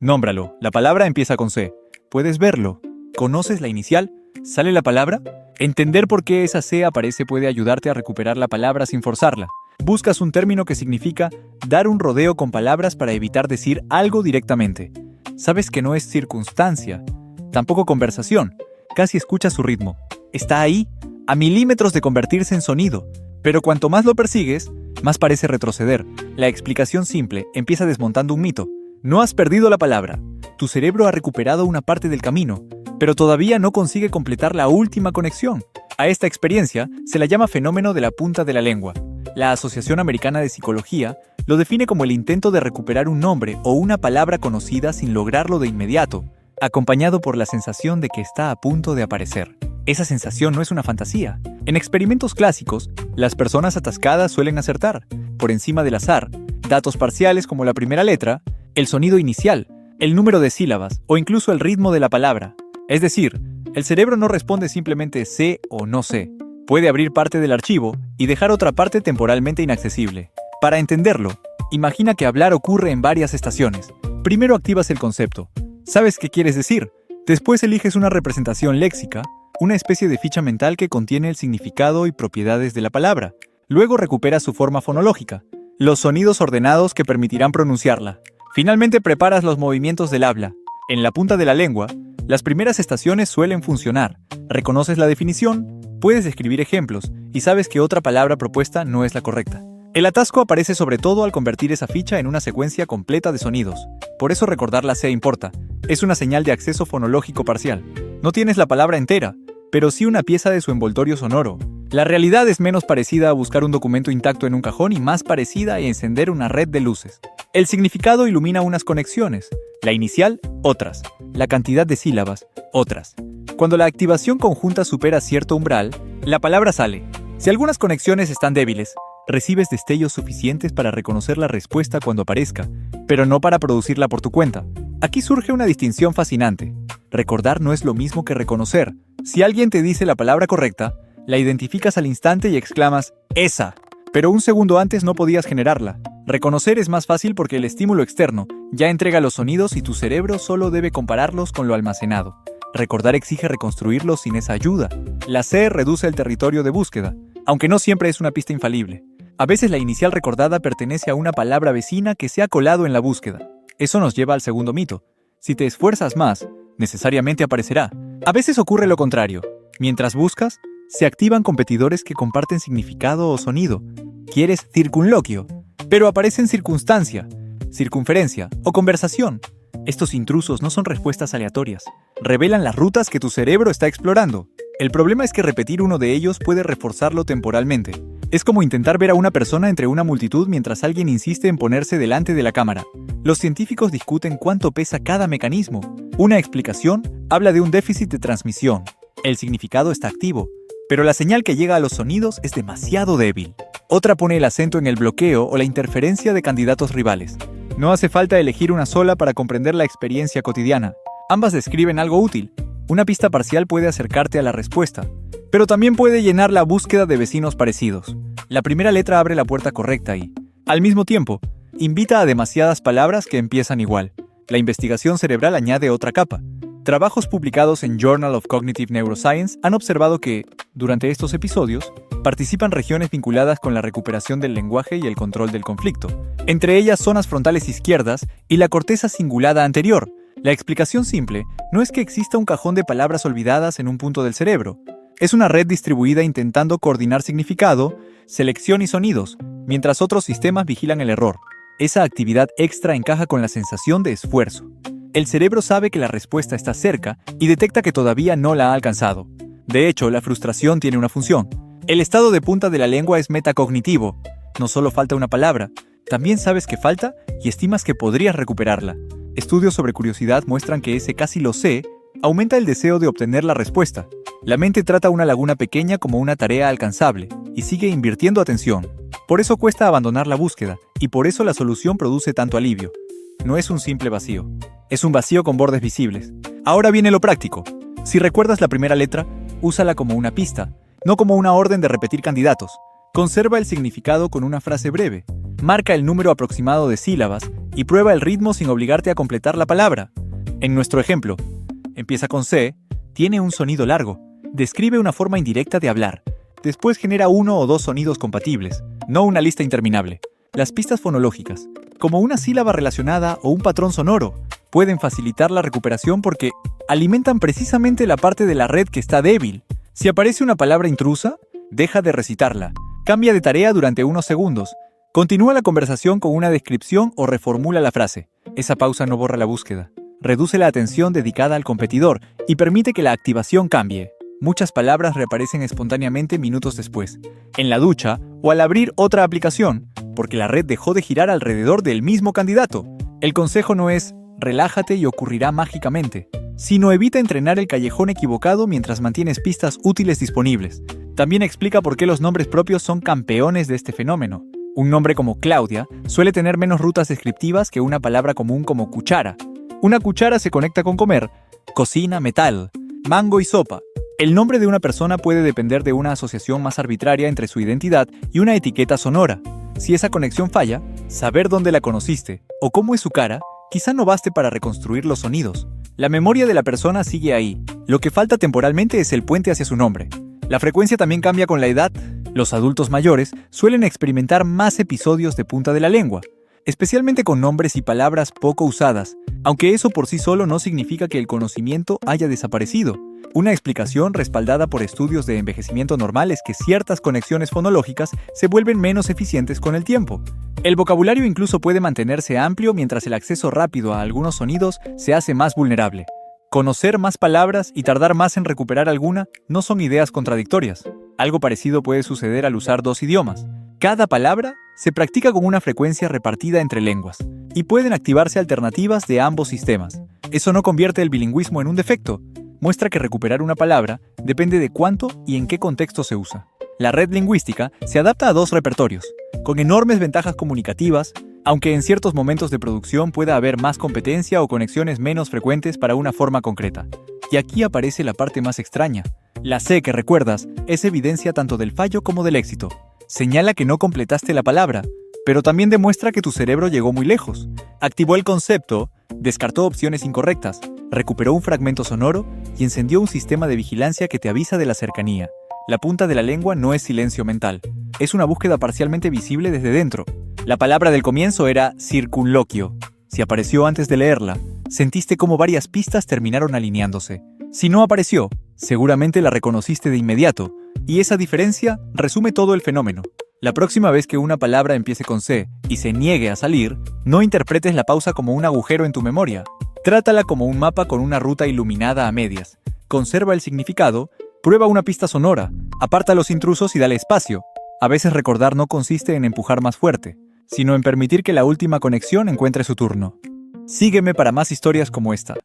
Nómbralo. La palabra empieza con C. ¿Puedes verlo? ¿Conoces la inicial? ¿Sale la palabra? Entender por qué esa C aparece puede ayudarte a recuperar la palabra sin forzarla. Buscas un término que significa dar un rodeo con palabras para evitar decir algo directamente. Sabes que no es circunstancia, tampoco conversación. Casi escuchas su ritmo. Está ahí, a milímetros de convertirse en sonido. Pero cuanto más lo persigues, más parece retroceder. La explicación simple empieza desmontando un mito. No has perdido la palabra. Tu cerebro ha recuperado una parte del camino, pero todavía no consigue completar la última conexión. A esta experiencia se la llama fenómeno de la punta de la lengua. La Asociación Americana de Psicología lo define como el intento de recuperar un nombre o una palabra conocida sin lograrlo de inmediato, acompañado por la sensación de que está a punto de aparecer. Esa sensación no es una fantasía. En experimentos clásicos, las personas atascadas suelen acertar, por encima del azar, datos parciales como la primera letra, el sonido inicial, el número de sílabas o incluso el ritmo de la palabra. Es decir, el cerebro no responde simplemente sé o no sé. Puede abrir parte del archivo y dejar otra parte temporalmente inaccesible. Para entenderlo, imagina que hablar ocurre en varias estaciones. Primero activas el concepto. ¿Sabes qué quieres decir? Después eliges una representación léxica, una especie de ficha mental que contiene el significado y propiedades de la palabra. Luego recuperas su forma fonológica, los sonidos ordenados que permitirán pronunciarla. Finalmente preparas los movimientos del habla. En la punta de la lengua, las primeras estaciones suelen funcionar. Reconoces la definición, puedes describir ejemplos y sabes que otra palabra propuesta no es la correcta. El atasco aparece sobre todo al convertir esa ficha en una secuencia completa de sonidos. Por eso recordar la C importa. Es una señal de acceso fonológico parcial. No tienes la palabra entera, pero sí una pieza de su envoltorio sonoro. La realidad es menos parecida a buscar un documento intacto en un cajón y más parecida a encender una red de luces. El significado ilumina unas conexiones, la inicial, otras, la cantidad de sílabas, otras. Cuando la activación conjunta supera cierto umbral, la palabra sale. Si algunas conexiones están débiles, recibes destellos suficientes para reconocer la respuesta cuando aparezca, pero no para producirla por tu cuenta. Aquí surge una distinción fascinante. Recordar no es lo mismo que reconocer. Si alguien te dice la palabra correcta, la identificas al instante y exclamas ¡esa! Pero un segundo antes no podías generarla. Reconocer es más fácil porque el estímulo externo ya entrega los sonidos y tu cerebro solo debe compararlos con lo almacenado. Recordar exige reconstruirlos sin esa ayuda. La C reduce el territorio de búsqueda, aunque no siempre es una pista infalible. A veces la inicial recordada pertenece a una palabra vecina que se ha colado en la búsqueda. Eso nos lleva al segundo mito. Si te esfuerzas más, necesariamente aparecerá. A veces ocurre lo contrario. Mientras buscas, se activan competidores que comparten significado o sonido. Quieres circunloquio, pero aparecen circunstancia, circunferencia o conversación. Estos intrusos no son respuestas aleatorias. Revelan las rutas que tu cerebro está explorando. El problema es que repetir uno de ellos puede reforzarlo temporalmente. Es como intentar ver a una persona entre una multitud mientras alguien insiste en ponerse delante de la cámara. Los científicos discuten cuánto pesa cada mecanismo. Una explicación habla de un déficit de transmisión. El significado está activo, pero la señal que llega a los sonidos es demasiado débil. Otra pone el acento en el bloqueo o la interferencia de candidatos rivales. No hace falta elegir una sola para comprender la experiencia cotidiana. Ambas describen algo útil. Una pista parcial puede acercarte a la respuesta, pero también puede llenar la búsqueda de vecinos parecidos. La primera letra abre la puerta correcta y, al mismo tiempo, invita a demasiadas palabras que empiezan igual. La investigación cerebral añade otra capa. Trabajos publicados en Journal of Cognitive Neuroscience han observado que, durante estos episodios, participan regiones vinculadas con la recuperación del lenguaje y el control del conflicto, entre ellas zonas frontales izquierdas y la corteza cingulada anterior. La explicación simple no es que exista un cajón de palabras olvidadas en un punto del cerebro. Es una red distribuida intentando coordinar significado, selección y sonidos, mientras otros sistemas vigilan el error. Esa actividad extra encaja con la sensación de esfuerzo. El cerebro sabe que la respuesta está cerca y detecta que todavía no la ha alcanzado. De hecho, la frustración tiene una función. El estado de punta de la lengua es metacognitivo. No solo falta una palabra, también sabes que falta y estimas que podrías recuperarla. Estudios sobre curiosidad muestran que ese casi lo sé aumenta el deseo de obtener la respuesta. La mente trata una laguna pequeña como una tarea alcanzable y sigue invirtiendo atención. Por eso cuesta abandonar la búsqueda y por eso la solución produce tanto alivio. No es un simple vacío. Es un vacío con bordes visibles. Ahora viene lo práctico. Si recuerdas la primera letra, úsala como una pista, no como una orden de repetir candidatos. Conserva el significado con una frase breve. Marca el número aproximado de sílabas y prueba el ritmo sin obligarte a completar la palabra. En nuestro ejemplo, empieza con C, tiene un sonido largo, describe una forma indirecta de hablar. Después genera uno o dos sonidos compatibles, no una lista interminable. Las pistas fonológicas, como una sílaba relacionada o un patrón sonoro, pueden facilitar la recuperación porque alimentan precisamente la parte de la red que está débil. Si aparece una palabra intrusa, deja de recitarla. Cambia de tarea durante unos segundos. Continúa la conversación con una descripción o reformula la frase. Esa pausa no borra la búsqueda. Reduce la atención dedicada al competidor y permite que la activación cambie. Muchas palabras reaparecen espontáneamente minutos después, en la ducha o al abrir otra aplicación, porque la red dejó de girar alrededor del mismo candidato. El consejo no es relájate y ocurrirá mágicamente, sino evita entrenar el callejón equivocado mientras mantienes pistas útiles disponibles. También explica por qué los nombres propios son campeones de este fenómeno. Un nombre como Claudia suele tener menos rutas descriptivas que una palabra común como cuchara. Una cuchara se conecta con comer, cocina, metal, mango y sopa. El nombre de una persona puede depender de una asociación más arbitraria entre su identidad y una etiqueta sonora. Si esa conexión falla, saber dónde la conociste o cómo es su cara, quizá no baste para reconstruir los sonidos. La memoria de la persona sigue ahí. Lo que falta temporalmente es el puente hacia su nombre. La frecuencia también cambia con la edad. Los adultos mayores suelen experimentar más episodios de punta de la lengua, especialmente con nombres y palabras poco usadas, aunque eso por sí solo no significa que el conocimiento haya desaparecido. Una explicación respaldada por estudios de envejecimiento normal es que ciertas conexiones fonológicas se vuelven menos eficientes con el tiempo. El vocabulario incluso puede mantenerse amplio mientras el acceso rápido a algunos sonidos se hace más vulnerable. Conocer más palabras y tardar más en recuperar alguna no son ideas contradictorias. Algo parecido puede suceder al usar dos idiomas. Cada palabra se practica con una frecuencia repartida entre lenguas, y pueden activarse alternativas de ambos sistemas. Eso no convierte el bilingüismo en un defecto. Muestra que recuperar una palabra depende de cuánto y en qué contexto se usa. La red lingüística se adapta a dos repertorios, con enormes ventajas comunicativas, aunque en ciertos momentos de producción pueda haber más competencia o conexiones menos frecuentes para una forma concreta. Y aquí aparece la parte más extraña. La C que recuerdas es evidencia tanto del fallo como del éxito. Señala que no completaste la palabra, pero también demuestra que tu cerebro llegó muy lejos. Activó el concepto, descartó opciones incorrectas, recuperó un fragmento sonoro y encendió un sistema de vigilancia que te avisa de la cercanía. La punta de la lengua no es silencio mental, es una búsqueda parcialmente visible desde dentro. La palabra del comienzo era circunloquio. Si apareció antes de leerla, sentiste cómo varias pistas terminaron alineándose. Si no apareció, seguramente la reconociste de inmediato, y esa diferencia resume todo el fenómeno. La próxima vez que una palabra empiece con C y se niegue a salir, no interpretes la pausa como un agujero en tu memoria. Trátala como un mapa con una ruta iluminada a medias. Conserva el significado, prueba una pista sonora, aparta a los intrusos y dale espacio. A veces recordar no consiste en empujar más fuerte, sino en permitir que la última conexión encuentre su turno. Sígueme para más historias como esta.